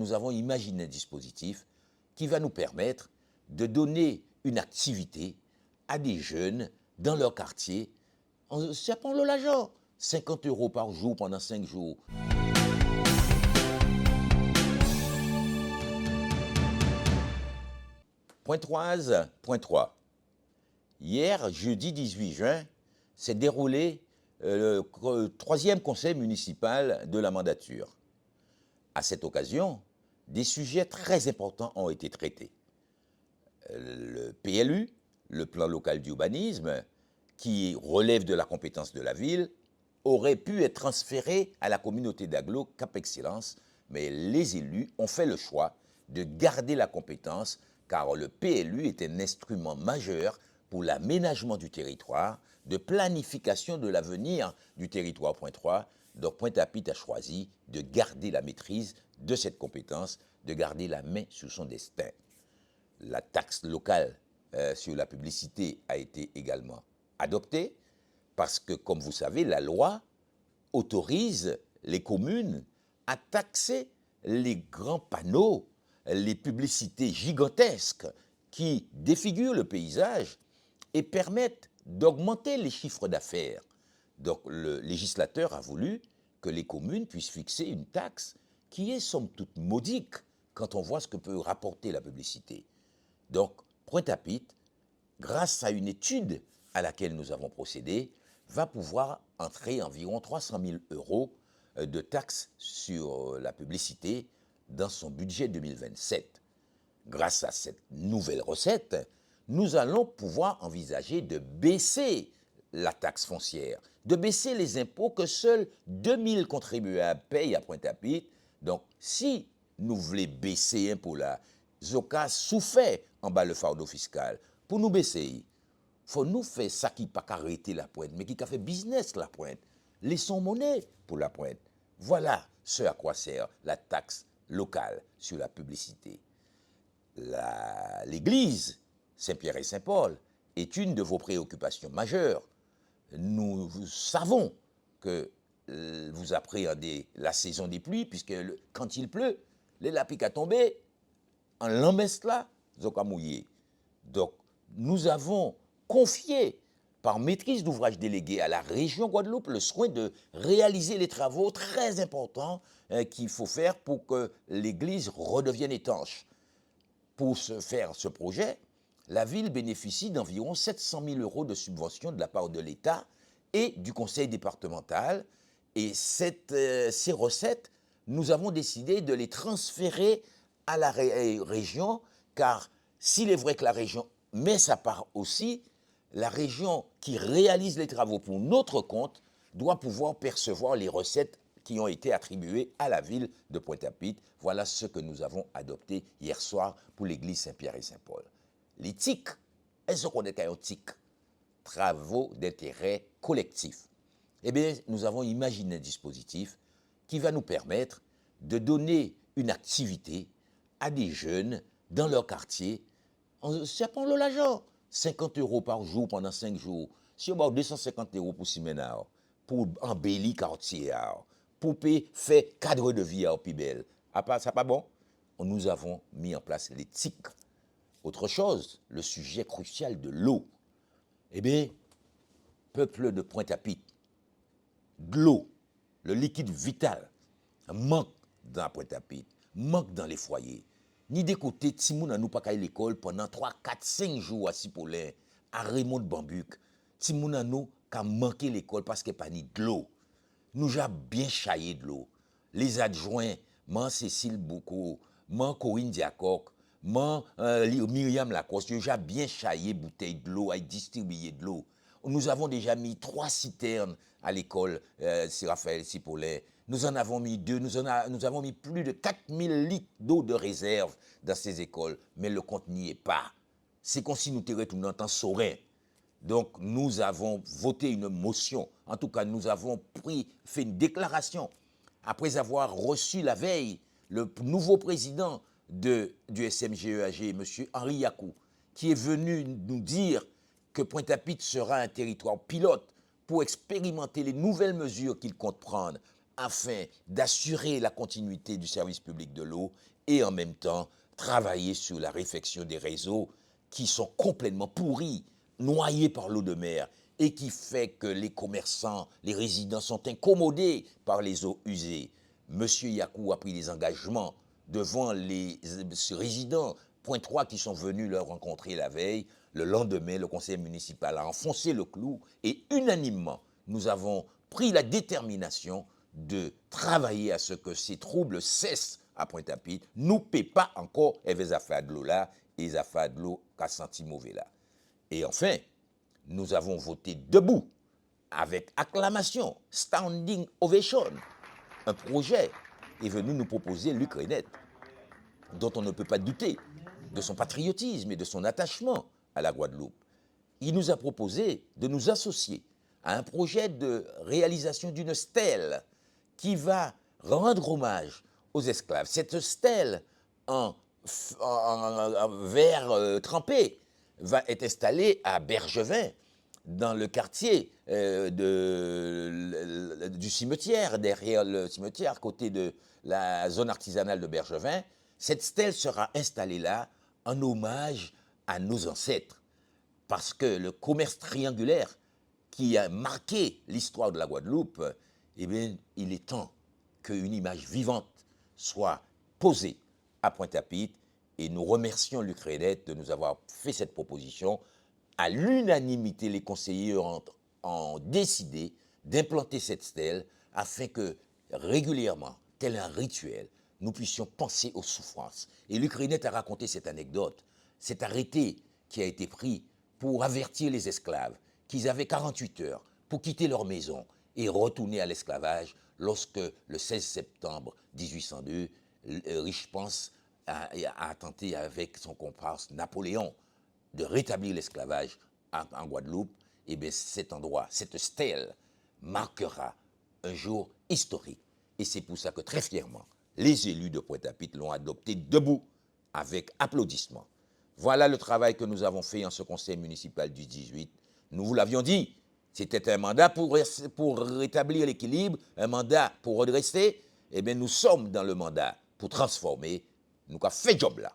nous avons imaginé un dispositif qui va nous permettre de donner une activité à des jeunes dans leur quartier. Ça prend le l'argent, 50 € par jour pendant 5 jours. Point 3. Hier, jeudi 18 juin, s'est déroulé le 3e conseil municipal de la mandature. À cette occasion, des sujets très importants ont été traités. Le PLU, le plan local d'urbanisme, qui relève de la compétence de la ville, aurait pu être transféré à la communauté d'agglo Cap Excellence, mais les élus ont fait le choix de garder la compétence car le PLU est un instrument majeur pour l'aménagement du territoire, de planification de l'avenir du territoire. Point 3. Donc Pointe-à-Pitre a choisi de garder la maîtrise de cette compétence, de garder la main sur son destin. La taxe locale sur la publicité a été également adoptée parce que, comme vous savez, la loi autorise les communes à taxer les grands panneaux, les publicités gigantesques qui défigurent le paysage et permettent d'augmenter les chiffres d'affaires. Donc le législateur a voulu que les communes puissent fixer une taxe qui est somme toute modique quand on voit ce que peut rapporter la publicité. Donc Pointe-à-Pitre, grâce à une étude à laquelle nous avons procédé, va pouvoir entrer environ 300 000 € de taxes sur la publicité dans son budget 2027. Grâce à cette nouvelle recette, nous allons pouvoir envisager de baisser la taxe foncière, de baisser les impôts que seuls 2000 contribuables payent à Pointe-à-Pitre. Donc, si nous voulons baisser l'impôt là, Zoka souffert en bas le fardeau fiscal. Pour nous baisser, il faut nous faire ça qui pas arrêter la pointe, mais qui a fait business la pointe. Laissons monnaie pour la pointe. Voilà ce à quoi sert la taxe locale sur la publicité. L'église Saint-Pierre et Saint-Paul est une de vos préoccupations majeures. Nous savons que vous appréhendez la saison des pluies, puisque quand il pleut, les lapis à tomber, en l'embête là, zoka mouillé. Donc, nous avons confié par maîtrise d'ouvrage délégué à la région Guadeloupe le soin de réaliser les travaux très importants qu'il faut faire pour que l'église redevienne étanche. Pour faire ce projet, la ville bénéficie d'environ 700 000 € de subventions de la part de l'État et du conseil départemental. Et ces recettes, nous avons décidé de les transférer à la région, car s'il est vrai que la région met sa part aussi, la région qui réalise les travaux pour notre compte doit pouvoir percevoir les recettes qui ont été attribuées à la ville de Pointe-à-Pitre. Voilà ce que nous avons adopté hier soir pour l'église Saint-Pierre et Saint-Paul. Les TIC, est-ce qu'on est un TIC? Travaux d'intérêt collectif. Eh bien, nous avons imaginé un dispositif qui va nous permettre de donner une activité à des jeunes dans leur quartier. Ça prend le l'argent, 50 € par jour pendant 5 jours. Si on a 250 € pour Siménard, pour embellir quartier, pour faire cadre de vie plus belle. Ça pas bon? Nous avons mis en place les TIC. Autre chose, le sujet crucial de l'eau. Eh bien, peuple de Pointe-à-Pitre, de l'eau, le liquide vital, manque dans Pointe-à-Pitre, manque dans les foyers. Ni des côtés, Timoun nous pas qu'à l'école pendant 3, 4, 5 jours à Cipolin, à Raymond de Bambuc. Timoun nous qu'a manqué l'école parce qu'il n'y a pas ni de l'eau. Nous avons bien chaillé de l'eau. Les adjoints, Cécile Boucault, Corinne Diacoc, Myriam Lacoste, j'ai bien chaillé bouteille de l'eau, à distribuer de l'eau. Nous avons déjà mis 3 citernes à l'école, c'est Raphaël Cipolin. Nous en avons mis 2, nous avons mis plus de 4000 litres d'eau de réserve dans ces écoles, mais le compte n'y est pas. C'est comme si nous tirions tout le temps Saurin. Donc nous avons voté une motion, en tout cas nous avons fait une déclaration, après avoir reçu la veille le nouveau président du SMGEAG, M. Henri Yakou, qui est venu nous dire que Pointe-à-Pitre sera un territoire pilote pour expérimenter les nouvelles mesures qu'il compte prendre afin d'assurer la continuité du service public de l'eau et en même temps travailler sur la réfection des réseaux qui sont complètement pourris, noyés par l'eau de mer et qui fait que les commerçants, les résidents sont incommodés par les eaux usées. Monsieur Yakou a pris des engagements devant les résidents, point 3, qui sont venus le rencontrer la veille. Le lendemain, le conseil municipal a enfoncé le clou et unanimement, nous avons pris la détermination de travailler à ce que ces troubles cessent à Pointe-à-Pitre. Nous ne paient pas encore les affaires de l'eau là et les affaires de l'eau qu'a senti mauvais là. Et enfin, nous avons voté debout, avec acclamation, standing ovation. Un projet est venu nous proposer Luc Renet, dont on ne peut pas douter de son patriotisme et de son attachement à la Guadeloupe. Il nous a proposé de nous associer à un projet de réalisation d'une stèle qui va rendre hommage aux esclaves. Cette stèle en verre trempé va être installée à Bergevin, dans le quartier du cimetière, derrière le cimetière, à côté de la zone artisanale de Bergevin. Cette stèle sera installée là en hommage à nos ancêtres, parce que le commerce triangulaire qui a marqué l'histoire de la Guadeloupe, eh bien, il est temps qu'une image vivante soit posée à Pointe-à-Pitre, et nous remercions Luc Renet de nous avoir fait cette proposition. À l'unanimité, les conseillers ont décidé d'implanter cette stèle afin que régulièrement, tel un rituel, nous puissions penser aux souffrances. Et Luc Renet a raconté cette anecdote, cet arrêté qui a été pris pour avertir les esclaves qu'ils avaient 48 heures pour quitter leur maison et retourner à l'esclavage lorsque, le 16 septembre 1802, Richepense a tenté avec son comparse Napoléon de rétablir l'esclavage en Guadeloupe. Et bien cet endroit, cette stèle, marquera un jour historique. Et c'est pour ça que très fièrement, les élus de Pointe-à-Pitre l'ont adopté debout, avec applaudissements. Voilà le travail que nous avons fait en ce conseil municipal du 18. Nous vous l'avions dit, c'était un mandat pour rétablir l'équilibre, un mandat pour redresser. Eh bien, nous sommes dans le mandat pour transformer. Nous avons fait job là.